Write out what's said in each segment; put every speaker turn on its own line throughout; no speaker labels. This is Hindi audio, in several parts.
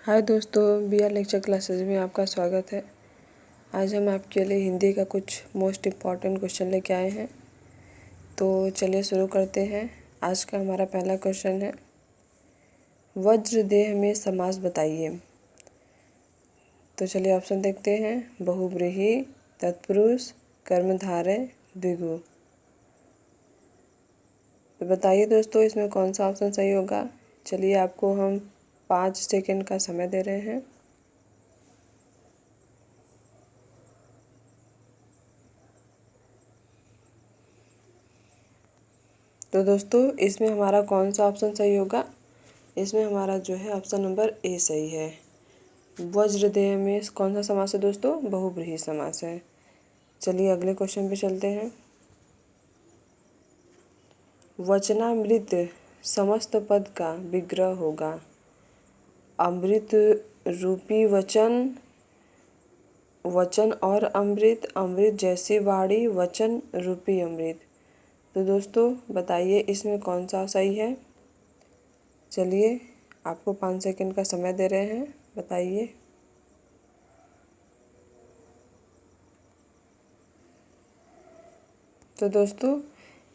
हाय दोस्तों, BR लेक्चर क्लासेज में आपका स्वागत है। आज हम आपके लिए हिंदी का कुछ मोस्ट इम्पॉर्टेंट क्वेश्चन लेके आए हैं। तो चलिए शुरू करते हैं। आज का हमारा पहला क्वेश्चन है, वज्रदेह में समास बताइए। तो चलिए ऑप्शन देखते हैं। बहुव्रीहि, तत्पुरुष, कर्मधारय, द्विगु। तो बताइए दोस्तों, इसमें कौन सा ऑप्शन सही होगा। चलिए आपको हम 5 सेकंड का समय दे रहे हैं। तो दोस्तों, इसमें हमारा कौन सा ऑप्शन सही होगा। इसमें हमारा जो है ऑप्शन नंबर ए सही है। वज्रदेह में कौन सा समास है दोस्तों, बहुव्रीहि समास है। चलिए अगले क्वेश्चन पे चलते हैं। वचनामृत समस्त पद का विग्रह होगा। अमृत रूपी वचन, वचन और अमृत, अमृत जैसी वाणी, वचन रूपी अमृत। तो दोस्तों बताइए इसमें कौन सा सही है। चलिए आपको 5 सेकंड का समय दे रहे हैं, बताइए। तो दोस्तों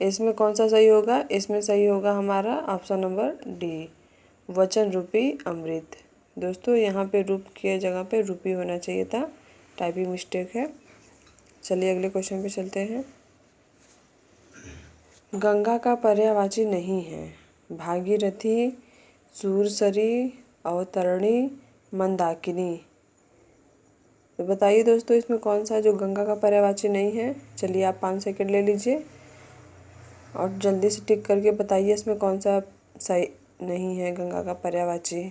इसमें कौन सा सही होगा। इसमें सही होगा हमारा ऑप्शन नंबर डी, वचन रूपी अमृत। दोस्तों यहाँ पे रूप के जगह पे रूपी होना चाहिए था, टाइपिंग मिस्टेक है। चलिए अगले क्वेश्चन पे चलते हैं। गंगा का पर्यायवाची नहीं है। भागीरथी, सूरसरी, अवतरणी, मंदाकिनी। तो बताइए दोस्तों इसमें कौन सा जो गंगा का पर्यायवाची नहीं है। चलिए आप 5 सेकंड ले लीजिए और जल्दी से टिक करके बताइए इसमें कौन सा सही नहीं है गंगा का पर्यायवाची।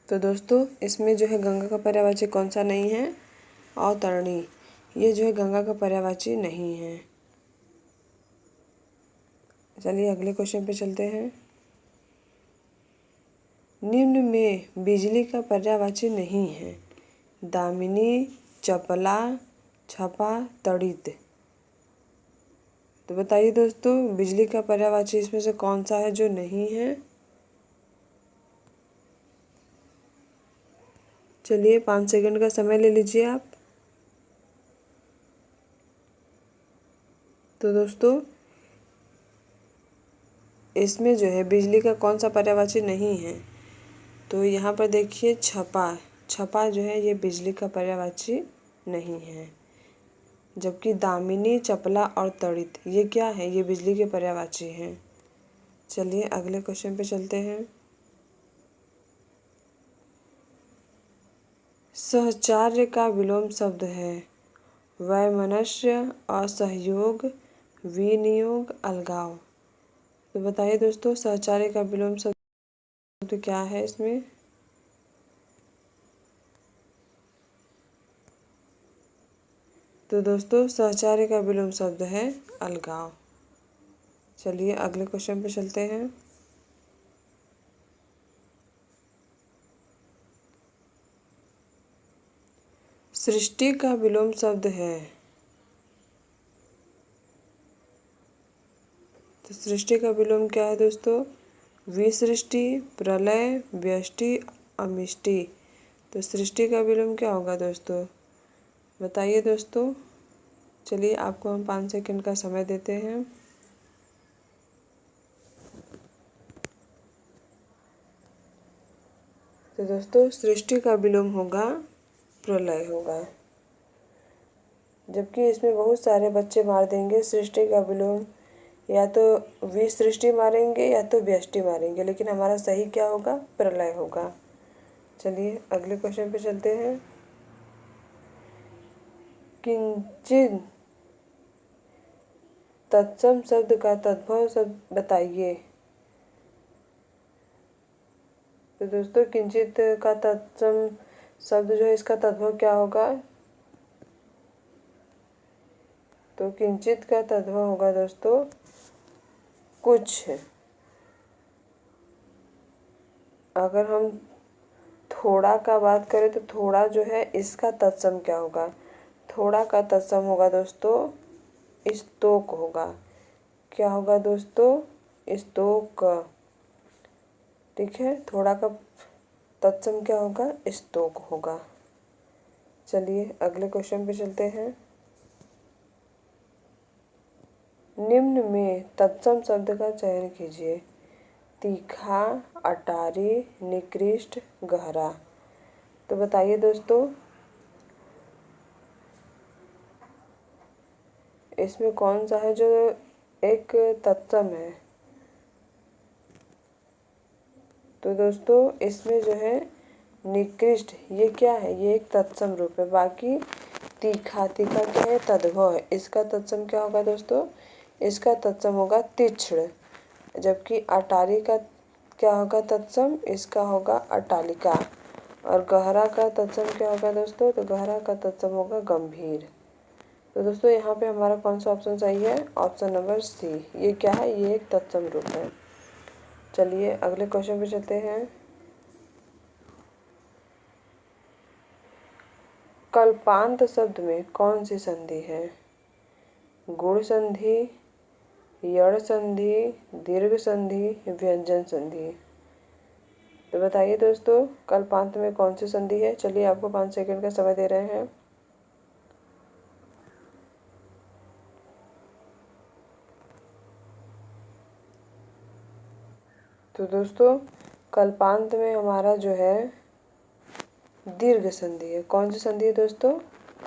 तो दोस्तों इसमें जो है गंगा का पर्यायवाची कौन सा नहीं है, अवतरणी। ये जो है गंगा का पर्यायवाची नहीं है। चलिए अगले क्वेश्चन पे चलते हैं। निम्न में बिजली का पर्यायवाची नहीं है। दामिनी, चपला, छपा, तड़ित। तो बताइए दोस्तों बिजली का पर्यायवाची इसमें से कौन सा है जो नहीं है। चलिए 5 सेकंड का समय ले लीजिए आप। तो दोस्तों इसमें जो है बिजली का कौन सा पर्यायवाची नहीं है। तो यहाँ पर देखिए छपा, छपा जो है ये बिजली का पर्यायवाची नहीं है। जबकि दामिनी, चपला और तड़ित ये क्या है, ये बिजली के पर्यायवाची हैं। चलिए अगले क्वेश्चन पे चलते हैं। सहचार्य का विलोम शब्द है। वैमनस्य, असहयोग, विनियोग, अलगाव। तो बताइए दोस्तों सहचार्य का विलोम शब्द क्या है इसमें। तो दोस्तों सहचार्य का विलोम शब्द है अलगाव। चलिए अगले क्वेश्चन पे चलते हैं। सृष्टि का विलोम शब्द है। तो सृष्टि का विलोम क्या है दोस्तों, विसृष्टि, प्रलय, व्यष्टि, अमिष्टि। तो सृष्टि का विलोम क्या होगा दोस्तों, बताइए दोस्तों। चलिए आपको हम 5 सेकंड का समय देते हैं। तो दोस्तों सृष्टि का विलोम होगा प्रलय होगा। जबकि इसमें बहुत सारे बच्चे मार देंगे सृष्टि का विलोम, या तो विसृष्टि मारेंगे या तो व्यष्टि मारेंगे, लेकिन हमारा सही क्या होगा, प्रलय होगा। चलिए अगले क्वेश्चन पे चलते हैं। किंचित तत्सम शब्द का तद्भव शब्द बताइए। तो दोस्तों किंचित का तत्सम शब्द जो है इसका तद्भव क्या होगा। तो किंचित का तद्भव होगा दोस्तों कुछ। अगर हम थोड़ा का बात करें तो थोड़ा जो है इसका तत्सम क्या होगा, थोड़ा का तत्सम होगा दोस्तों स्तोक होगा। क्या होगा दोस्तों, स्तोक। ठीक है, थोड़ा का तत्सम क्या होगा? स्तोक होगा। चलिए अगले क्वेश्चन पे चलते हैं। निम्न में तत्सम शब्द का चयन कीजिए। तीखा, अटारी, निकृष्ट, गहरा। तो बताइए दोस्तों, इसमें कौन सा है जो एक तत्सम है? तो दोस्तों इसमें जो है निकृष्ट, ये क्या है? ये एक तत्सम रूप है। बाकी तीखा, तीखा क्या है? तद्भव है। इसका तत्सम क्या होगा दोस्तों? इसका तत्सम होगा तीक्ष्ण। जबकि अटारी का क्या होगा तत्सम? इसका होगा अटालिका। और गहरा का तत्सम क्या होगा दोस्तों? तो गहरा का तत्सम होगा गंभीर। तो दोस्तों यहाँ पे हमारा कौन सा ऑप्शन सही है? Option number C. ये क्या है? ये एक तत्सम रूप है। चलिए अगले क्वेश्चन पे चलते हैं। कल्पांत शब्द में कौन सी संधि है? गुण संधि, यण संधि, दीर्घ संधि, व्यंजन संधि। तो बताइए दोस्तों, कल्पांत में कौन सी संधि है? चलिए आपको 5 सेकंड का समय दे रहे हैं। तो दोस्तों कल्पांत में हमारा जो है दीर्घ संधि है। कौन सी संधि है दोस्तों?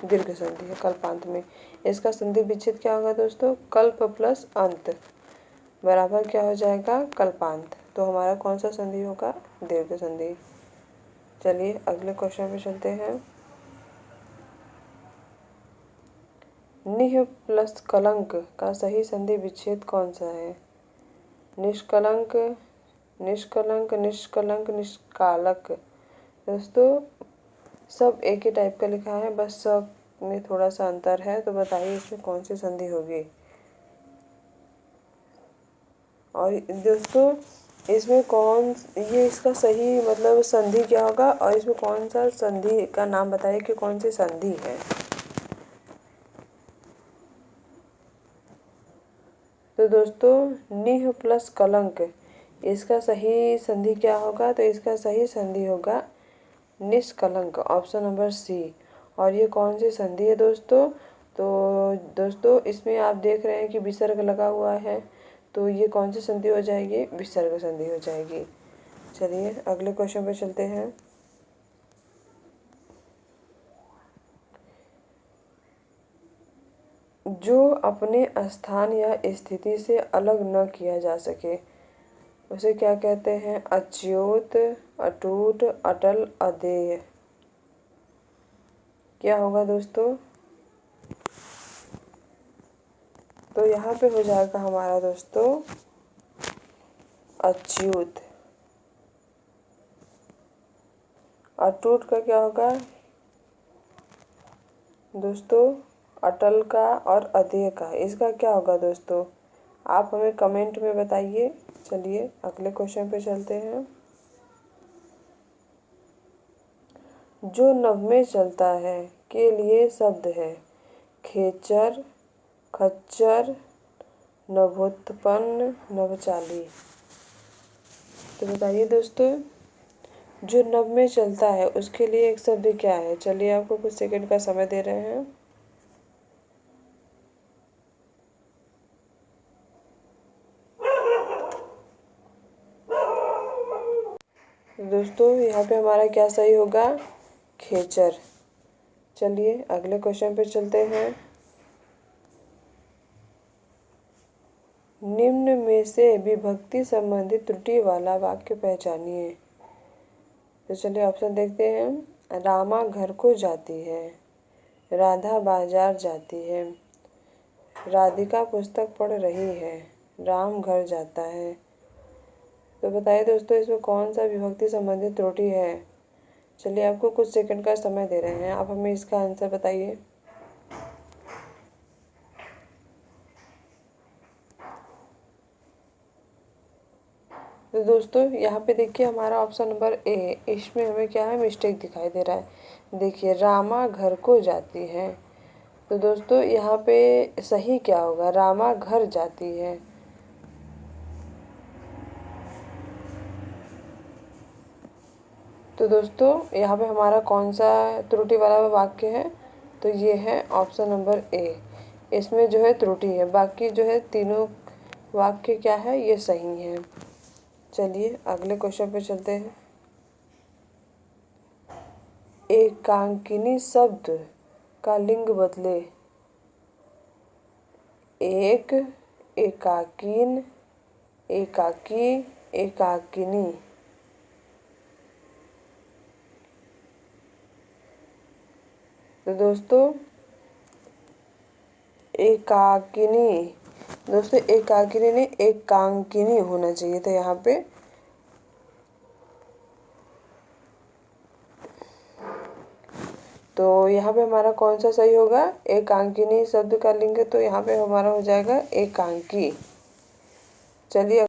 दीर्घ संधि है कल्पांत में। इसका संधि विच्छेद क्या होगा दोस्तों? कल्प प्लस अंत बराबर क्या हो जाएगा? कल्पांत। तो हमारा कौन सा संधि होगा? दीर्घ संधि। चलिए अगले क्वेश्चन पे चलते हैं। निह प्लस कलंक का सही संधि विच्छेद कौन सा है? निष्कलंक, निष्कलंक, निष्कलंक, निष्कालक। दोस्तों सब एक ही टाइप का लिखा है, बस सब में थोड़ा सा अंतर है। तो बताइए इसमें कौन सी संधि होगी? और दोस्तों इसमें ये इसका सही मतलब संधि क्या होगा? और इसमें कौन सा संधि का नाम बताइए कि कौन सी संधि है? तो दोस्तों निह प्लस कलंक, इसका सही संधि क्या होगा? तो इसका सही संधि होगा निष्कलंक, ऑप्शन नंबर सी। और ये कौन सी संधि है दोस्तों? तो दोस्तों इसमें आप देख रहे हैं कि विसर्ग लगा हुआ है, तो ये कौन सी संधि हो जाएगी? विसर्ग संधि हो जाएगी। चलिए अगले क्वेश्चन पे चलते हैं। जो अपने स्थान या स्थिति से अलग न किया जा सके उसे क्या कहते हैं? अच्युत, अटूट, अटल, अदेय। क्या होगा दोस्तों? तो यहाँ पे हो जाएगा हमारा दोस्तों अच्युत। अटूट का क्या होगा दोस्तों? अटल का। और अदेय का, इसका क्या होगा दोस्तों? आप हमें कमेंट में बताइए। चलिए अगले क्वेश्चन पे चलते हैं। जो नभ में चलता है के लिए शब्द है खेचर, खच्चर, नभोत्पन्न, नभचाली। तो बताइए दोस्तों, जो नभ में चलता है उसके लिए एक शब्द क्या है? चलिए आपको कुछ सेकंड का समय दे रहे हैं। दोस्तों यहाँ पे हमारा क्या सही होगा? खेचर। चलिए अगले क्वेश्चन पे चलते हैं। निम्न में से विभक्ति संबंधित त्रुटि वाला वाक्य पहचानिए। तो चलिए ऑप्शन देखते हैं। रामा घर को जाती है, राधा बाजार जाती है, राधिका पुस्तक पढ़ रही है, राम घर जाता है। तो बताइए दोस्तों इसमें कौन सा विभक्ति संबंधित त्रुटि है? चलिए आपको कुछ सेकंड का समय दे रहे हैं, आप हमें इसका आंसर बताइए। तो दोस्तों यहाँ पे देखिए हमारा ऑप्शन नंबर ए, इसमें हमें क्या है? मिस्टेक दिखाई दे रहा है। देखिए रामा घर को जाती है, तो दोस्तों यहाँ पे सही क्या होगा? रामा घर जाती है। तो दोस्तों यहाँ पे हमारा कौन सा त्रुटि वाला वाक्य है, तो ये है ऑप्शन नंबर ए। इसमें जो है त्रुटि है, बाकी जो है तीनों वाक्य क्या है, ये सही है। चलिए अगले क्वेश्चन पे चलते हैं। एकांकिनी शब्द का लिंग बदले। एक, एकाकीन, एकाकी, एकाकिनी। तो दोस्तों एकाकिनी नहीं एकांकिनी होना चाहिए था यहाँ पे। तो यहाँ पे हमारा कौन सा सही होगा, एकांकिनी शब्द का लिंग, तो यहाँ पे हमारा हो जाएगा एकांकी। चलिए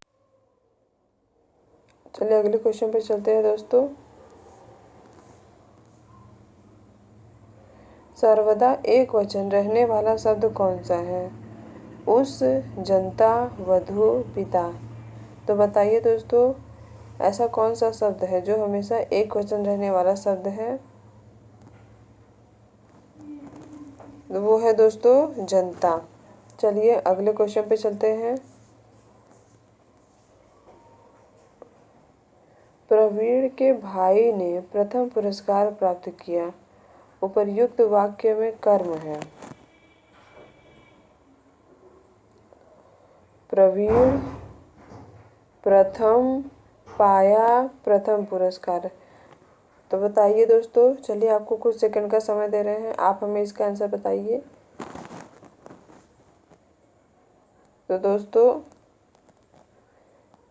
अगले क्वेश्चन पे चलते हैं दोस्तों। सर्वदा एक वचन रहने वाला शब्द कौन सा है? उस, जनता, वधु, पिता। तो बताइए दोस्तों, ऐसा कौन सा शब्द है जो हमेशा एक वचन रहने वाला शब्द है? तो वो है दोस्तों जनता। चलिए अगले क्वेश्चन पे चलते हैं। प्रवीण के भाई ने प्रथम पुरस्कार प्राप्त किया। उपर्युक्त वाक्य में कर्म है। प्रवीण प्रथम पाया प्रथम पुरस्कार। तो बताइए दोस्तों, चलिए आपको कुछ सेकंड का समय दे रहे हैं, आप हमें इसका आंसर बताइए। तो दोस्तों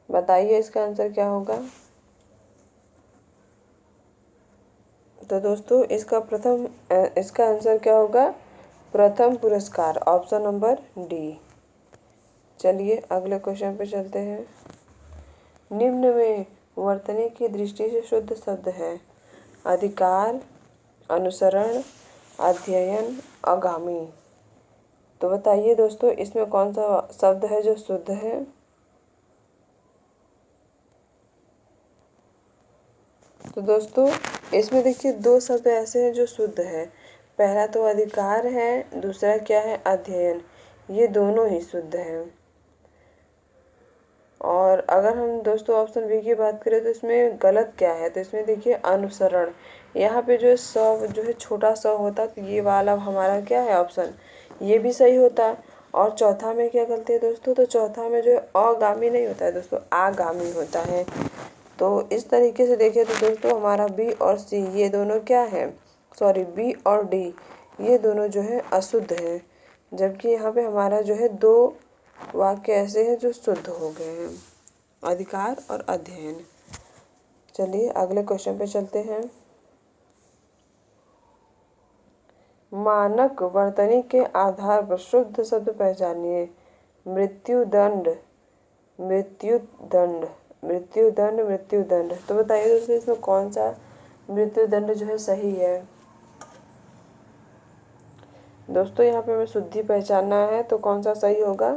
बताइए इसका आंसर क्या होगा। तो दोस्तों इसका आंसर क्या होगा, प्रथम पुरस्कार, ऑप्शन नंबर डी। चलिए अगले क्वेश्चन पे चलते हैं। निम्न में वर्तनी की दृष्टि से शुद्ध शब्द है। अधिकार, अनुसरण, अध्ययन, आगामी। तो बताइए दोस्तों, इसमें कौन सा शब्द है जो शुद्ध है? तो दोस्तों इसमें देखिए दो शब्द ऐसे हैं जो शुद्ध है। पहला तो अधिकार है, दूसरा क्या है, अध्ययन। ये दोनों ही शुद्ध हैं। और अगर हम दोस्तों ऑप्शन बी की बात करें तो इसमें गलत क्या है, तो इसमें देखिए अनुसरण। यहाँ पे जो है जो है छोटा स होता, तो ये वाला हमारा क्या है ऑप्शन, ये भी सही होता। और चौथा में क्या गलती है दोस्तों, तो चौथा में जो है अगामी नहीं होता है दोस्तों, आगामी होता है। तो इस तरीके से देखिए तो दोस्तों हमारा बी और सी ये दोनों क्या है, बी और डी ये दोनों जो है अशुद्ध है। जबकि यहाँ पे हमारा जो है दो वाक्य ऐसे हैं जो शुद्ध हो गए हैं, अधिकार और अध्ययन। चलिए अगले क्वेश्चन पे चलते हैं। मानक वर्तनी के आधार पर शुद्ध शब्द पहचानिए। मृत्युदंड, मृत्युदंड, मृत्युदंड, मृत्युदंड। तो बताइए दोस्तों इसमें कौन सा मृत्युदंड जो है सही है? दोस्तों यहाँ पे हमें शुद्धि पहचानना है, तो कौन सा सही होगा?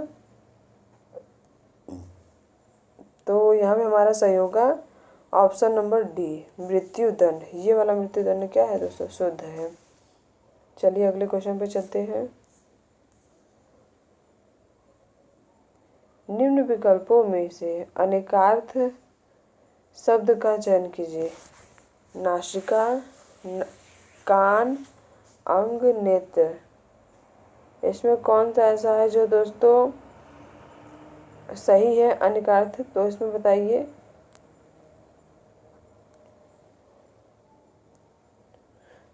तो यहाँ पे हमारा सही होगा ऑप्शन नंबर डी, मृत्युदंड। ये वाला मृत्युदंड क्या है दोस्तों, शुद्ध है। चलिए अगले क्वेश्चन पे चलते हैं। निम्न विकल्पों में से अनेकार्थ शब्द का चयन कीजिए। नासिका, कान, अंग, नेत्र। इसमें कौन सा ऐसा है जो दोस्तों सही है अनेकार्थ, तो इसमें बताइए।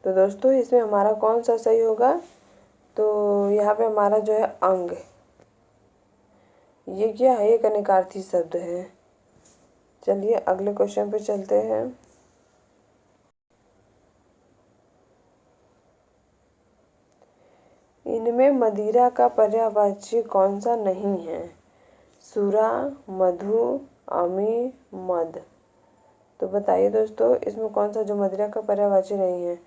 तो दोस्तों इसमें हमारा कौन सा सही होगा, तो यहाँ पे हमारा जो है अंग, ये क्या है, एक अनेकार्थी शब्द है। चलिए अगले क्वेश्चन पे चलते हैं। इनमें मदिरा का पर्यायवाची कौन सा नहीं है? सुरा, मधु, अमी, मद। तो बताइए दोस्तों इसमें कौन सा जो मदिरा का पर्यायवाची नहीं है?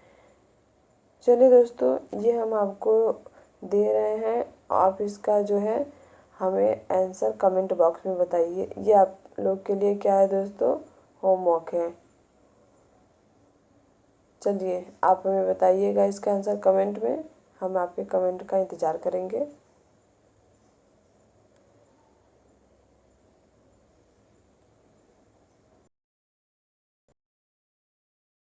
चलिए दोस्तों ये हम आपको दे रहे हैं, आप इसका जो है हमें आंसर कमेंट बॉक्स में बताइए। ये आप लोग के लिए क्या है दोस्तों, होमवर्क है। चलिए आप हमें बताइएगा इसका आंसर कमेंट में, हम आपके कमेंट का इंतज़ार करेंगे।